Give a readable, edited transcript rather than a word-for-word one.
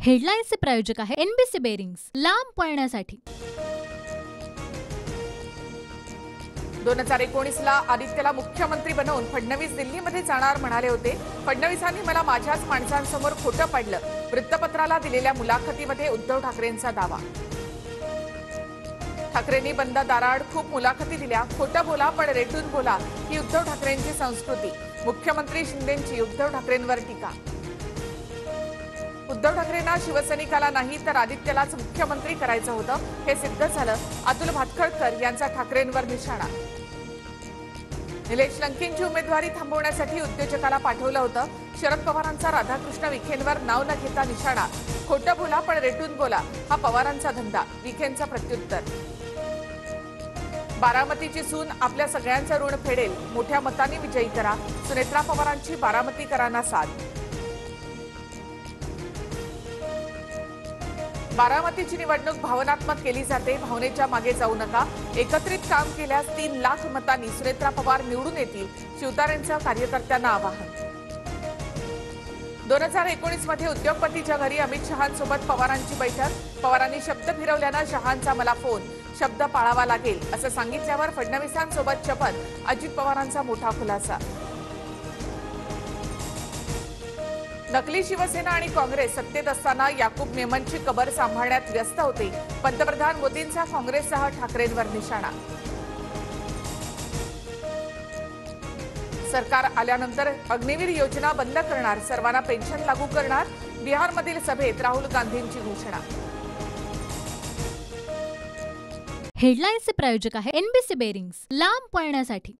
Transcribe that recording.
हेडलाईन्सचे प्रायोजक आहे NBC bearings, लांब पळण्यासाठी। 2019ला आदित्यला मुख्यमंत्री बनवून फडणवीस दिल्लीमध्ये जाणार म्हणाले होते। फडणवीसांनी मला माझ्याच माणसांसमोर खोटं पाडलं, वृत्तपत्राला दिलेल्या मुलाखतीमध्ये उद्धव ठाकरेंचा दावा। ठाकरेंनी बंद दाराआड खूप मुलाखती दिल्या, खोटं बोला पण रेटून बोला ही उद्धव ठाकरेंची संस्कृती। मुख्यमंत्री शिंदेंची उद्धव ठाकरेंवर टीका। उद्धव ठाकरेंना शिवसैनिकाला नाही तर आदित्यलाच मुख्यमंत्री करायचं होतं, हे सिद्ध झालं। अतुल भातखळकर यांचा ठाकरेंवर निशाणा। निलेश लंकेंची उमेदवारी थांबवण्यासाठी उद्योजकाला पाठवलं होतं। शरद पवारांचा राधाकृष्ण विखेंवर नाव न घेता निशाणा। खोटं बोला पण रेटून बोला हा पवारांचा धंदा, विखेंचं प्रत्युत्तर। बारामतीची सून आपल्या सगळ्यांचं ऋण फेडेल, मोठ्या मतांनी विजयी करा, सुनेत्रा पवारांची बारामतीकरांना साथ। बारामतीची निवडणूक भावनात्मक केली जाते, भावनेच्या मागे जाऊ नका। एकत्रित काम केल्यास 3 लाख मतांनी सुनेत्रा पवार निवडून येतील, शिवतारेंचं कार्यकर्त्यांना आवाहन। 2019 मध्ये उद्योगपतीच्या घरी अमित शहांसोबत पवारांची बैठक। पवारांनी शब्द फिरवल्यानं शहांचा मला फोन, शब्द पाळावा लागेल असं सांगितल्यावर फडणवीसांसोबत शपथ, अजित पवारांचा मोठा खुलासा। नकली शिवसेना आणि काँग्रेस सत्तेत असताना याकूब मेमनची कबर सांभाळण्यात व्यस्त होते। पंतप्रधान मोदींचा काँग्रेससह ठाकरेंवर निशाणा। सरकार आल्यानंतर अग्निवीर योजना बंद करणार, सर्वांना पेन्शन लागू करणार। बिहारमधील सभेत राहुल गांधींची घोषणा। हेडलाईन्सचे प्रायोजक आहे एनबीसी बेरिंग्स, लांब पळण्यासाठी।